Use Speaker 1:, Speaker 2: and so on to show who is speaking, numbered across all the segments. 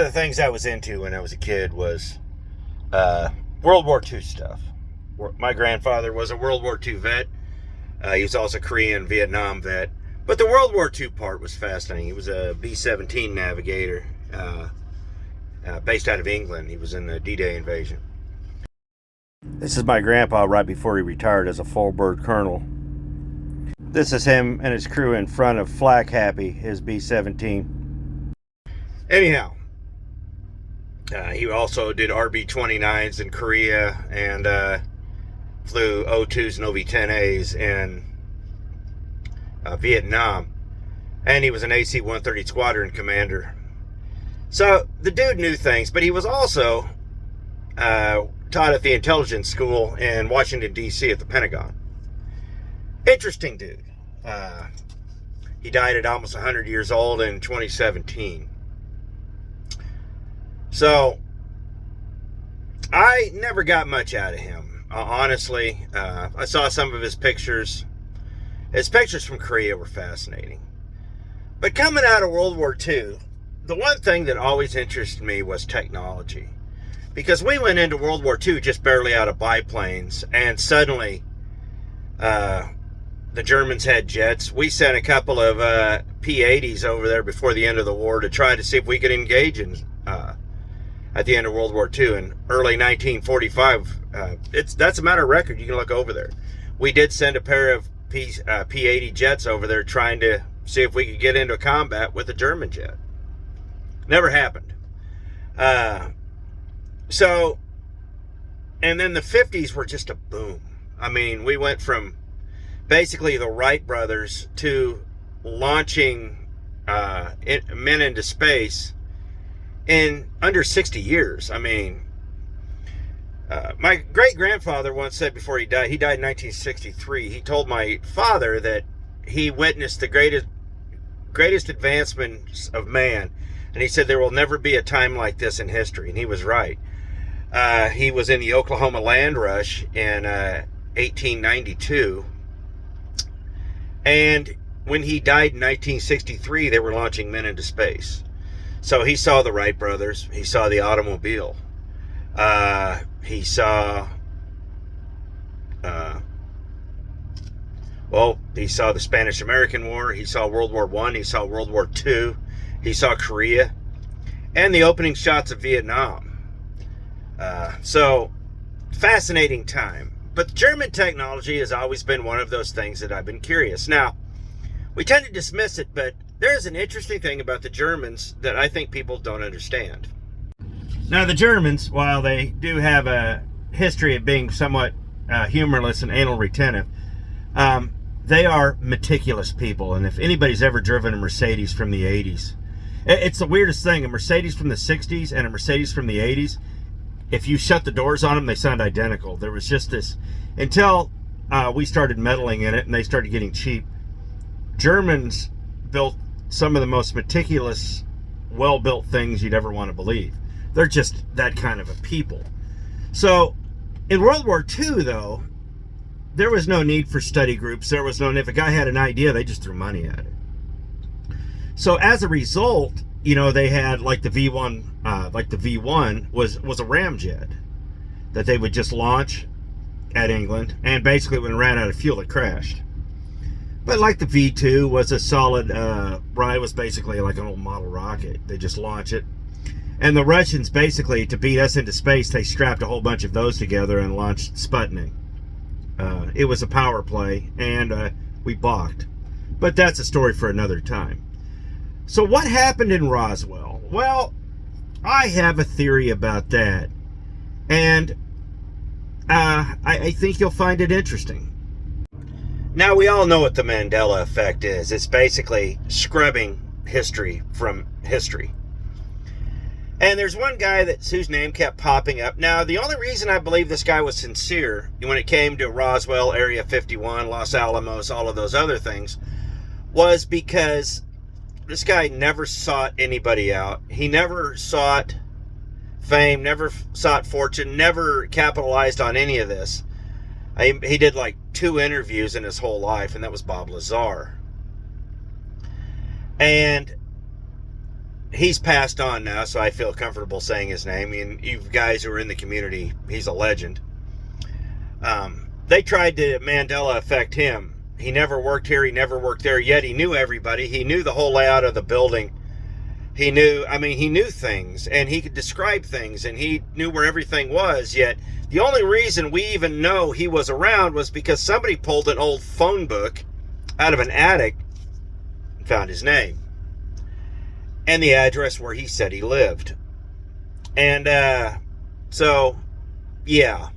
Speaker 1: of the things I was into when I was a kid was World War II stuff. My grandfather was a World War II vet. He was also a Korean, Vietnam vet. But the World War II part was fascinating. He was a B-17 navigator based out of England. He was in the D-Day invasion. This is my grandpa right before he retired as a full bird colonel. This is him and his crew in front of Flak Happy, his B-17. Anyhow, he also did RB-29s in Korea and flew O-2s and OV-10As in Vietnam. And he was an AC-130 squadron commander. So the dude knew things, but he was also taught at the intelligence school in Washington, D.C. at the Pentagon. Interesting dude. He died at almost 100 years old in 2017. So I never got much out of him, honestly. I saw some of his pictures. His pictures from Korea were fascinating. But coming out of World War II, the one thing that always interested me was technology. Because we went into World War II just barely out of biplanes, and suddenly the Germans had jets. We sent a couple of P-80s over there before the end of the war to try to see if we could engage in at the end of World War II in early 1945. That's a matter of record. You can look over there. We did send a pair of P-80 jets over there trying to see if we could get into combat with a German jet. Never happened. So, and then the 50s were just a boom. I mean, we went from basically the Wright brothers to launching men into space in under 60 years. I mean, my great-grandfather once said before he died in 1963, he told my father that he witnessed the greatest advancements of man. And he said there will never be a time like this in history. And he was right. He was in the Oklahoma land rush in 1892. And when he died in 1963, they were launching men into space. So he saw the Wright brothers. He saw the automobile. He saw... he saw the Spanish-American War. He saw World War I. He saw World War II. He saw Korea. And the opening shots of Vietnam. So, fascinating time. But German technology has always been one of those things that I've been curious. Now, we tend to dismiss it, but there's an interesting thing about the Germans that I think people don't understand. Now, the Germans, while they do have a history of being somewhat humorless and anal retentive, they are meticulous people. And if anybody's ever driven a Mercedes from the 80s, it's the weirdest thing. A Mercedes from the 60s and a Mercedes from the 80s, if you shut the doors on them, they sound identical. There was just this, until we started meddling in it and they started getting cheap, Germans built some of the most meticulous, well-built things you'd ever want to believe. They're just that kind of a people. So, in World War II, though, there was no need for study groups. There was no, if a guy had an idea, they just threw money at it. So as a result, you know, they had like the V1, was a ramjet that they would just launch at England, and basically when it ran out of fuel, it crashed. But like the V2 was a solid, it was basically like an old model rocket. They just launch it. And the Russians, basically, to beat us into space, they strapped a whole bunch of those together and launched Sputnik. It was a power play, and we balked. But that's a story for another time. So what happened in Roswell? Well, I have a theory about that. And I think you'll find it interesting. Now, we all know what the Mandela effect is. It's basically scrubbing history from history. And there's one guy whose name kept popping up. Now, the only reason I believe this guy was sincere when it came to Roswell, Area 51, Los Alamos, all of those other things, was because this guy never sought anybody out. He never sought fame, never sought fortune, never capitalized on any of this. He did like 2 interviews in his whole life, and that was Bob Lazar. And he's passed on now, so I feel comfortable saying his name. And you guys who are in the community, he's a legend. They tried to Mandela affect him. He never worked here. He never worked there. Yet he knew everybody. He knew the whole layout of the building. He knew things, and he could describe things, and he knew where everything was. Yet the only reason we even know he was around was because somebody pulled an old phone book out of an attic and found his name and the address where he said he lived. And so, yeah.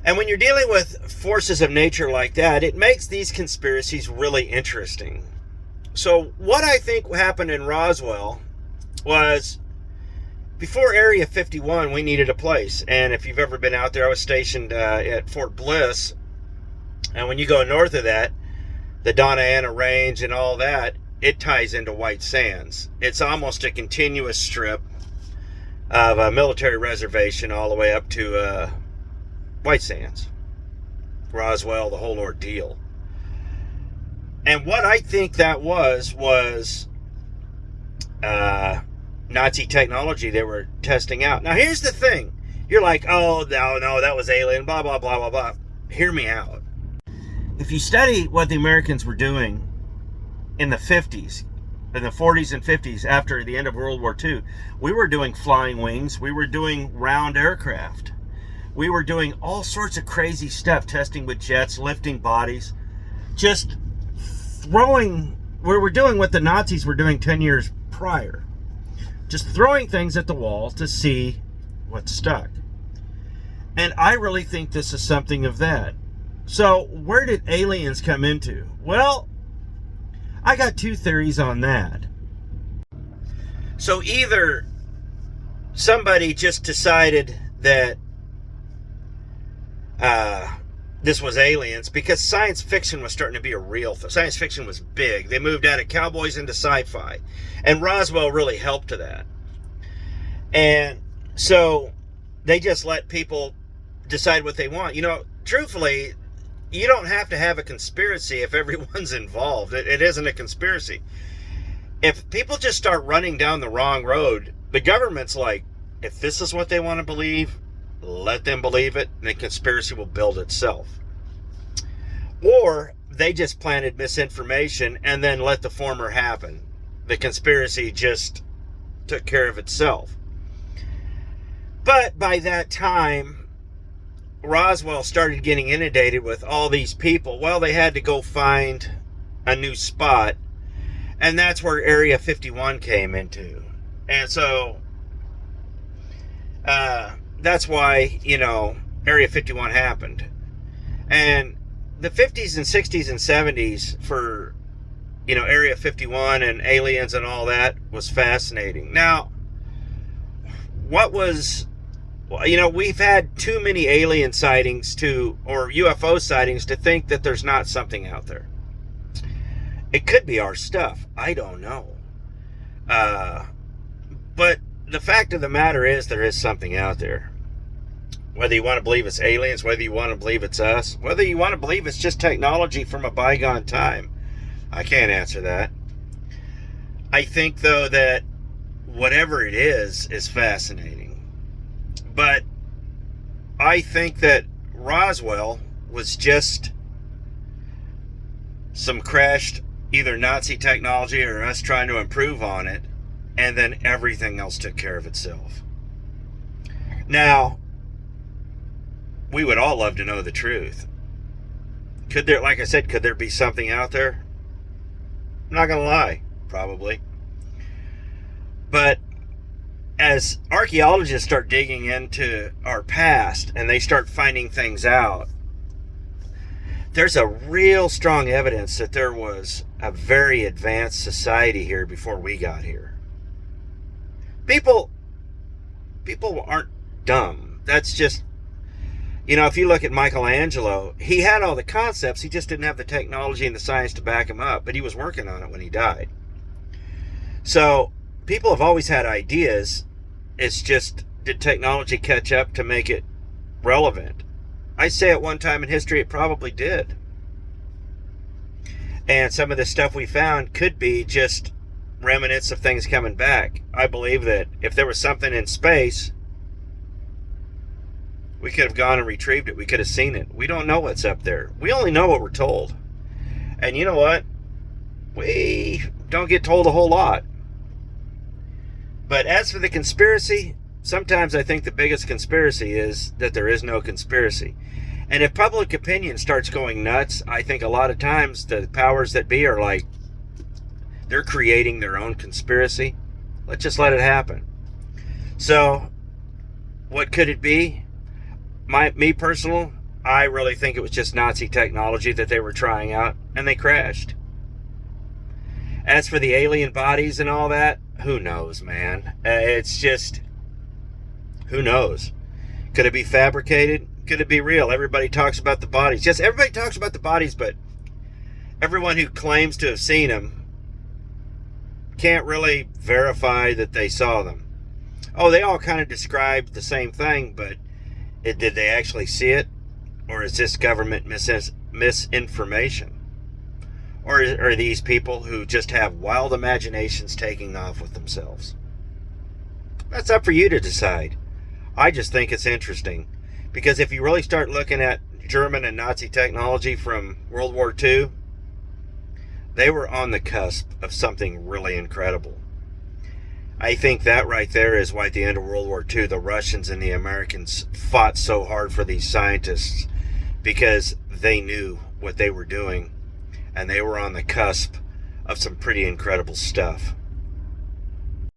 Speaker 1: And when you're dealing with forces of nature like that, it makes these conspiracies really interesting. So what I think happened in Roswell was, before Area 51, we needed a place. And if you've ever been out there, I was stationed at Fort Bliss. And when you go north of that, the Donna Ana Range and all that, it ties into White Sands. It's almost a continuous strip of a military reservation all the way up to White Sands, Roswell, the whole ordeal. And what I think that was Nazi technology they were testing out. Now, here's the thing. You're like, oh, no, that was alien, blah, blah, blah, blah, blah. Hear me out. If you study what the Americans were doing in the 50s, in the 40s and 50s, after the end of World War II, we were doing flying wings. We were doing round aircraft. We were doing all sorts of crazy stuff, testing with jets, lifting bodies, just throwing. We were doing what the Nazis were doing 10 years prior. Just throwing things at the wall to see what stuck. And I really think this is something of that. So where did aliens come into? Well, I got two theories on that. So either somebody just decided that this was aliens, because science fiction was starting to be a real thing. Science fiction was big. They moved out of cowboys into sci-fi. And Roswell really helped to that. And so they just let people decide what they want. You know, truthfully, you don't have to have a conspiracy if everyone's involved. It isn't a conspiracy. If people just start running down the wrong road, the government's like, if this is what they want to believe, let them believe it, and the conspiracy will build itself. Or they just planted misinformation and then let the former happen. The conspiracy just took care of itself. But by that time, Roswell started getting inundated with all these people. Well, they had to go find a new spot, and that's where Area 51 came into. And so that's why, Area 51 happened. And the 50s and 60s and 70s for, Area 51 and aliens and all that was fascinating. Now, we've had too many alien sightings or UFO sightings to think that there's not something out there. It could be our stuff. I don't know. But the fact of the matter is there is something out there. Whether you want to believe it's aliens, whether you want to believe it's us, whether you want to believe it's just technology from a bygone time, I can't answer that. I think, though, that whatever it is fascinating. But I think that Roswell was just some crashed either Nazi technology or us trying to improve on it, and then everything else took care of itself. Now, we would all love to know the truth. Could there be something out there? I'm not going to lie, probably. But as archaeologists start digging into our past and they start finding things out, there's a real strong evidence that there was a very advanced society here before we got here. People aren't dumb. That's just, if you look at Michelangelo, he had all the concepts, he just didn't have the technology and the science to back him up, but he was working on it when he died. So people have always had ideas. It's just, did technology catch up to make it relevant? I say at one time in history it probably did. And some of the stuff we found could be just remnants of things coming back. I believe that if there was something in space, we could have gone and retrieved it. We could have seen it. We don't know what's up there. We only know what we're told. And you know what? We don't get told a whole lot. But as for the conspiracy, sometimes I think the biggest conspiracy is that there is no conspiracy. And if public opinion starts going nuts, I think a lot of times the powers that be are like, they're creating their own conspiracy. Let's just let it happen. So, what could it be? Me personal, I really think it was just Nazi technology that they were trying out, and they crashed. As for the alien bodies and all that, who knows, man? It's just, who knows? Could it be fabricated? Could it be real? Everybody talks about the bodies. Yes, everybody talks about the bodies, but everyone who claims to have seen them can't really verify that they saw them. Oh, they all kind of described the same thing, but did they actually see it? Or is this government misinformation? Or are these people who just have wild imaginations taking off with themselves? That's up for you to decide. I just think it's interesting. Because if you really start looking at German and Nazi technology from World War II, they were on the cusp of something really incredible. I think that right there is why at the end of World War II, the Russians and the Americans fought so hard for these scientists, because they knew what they were doing, and they were on the cusp of some pretty incredible stuff.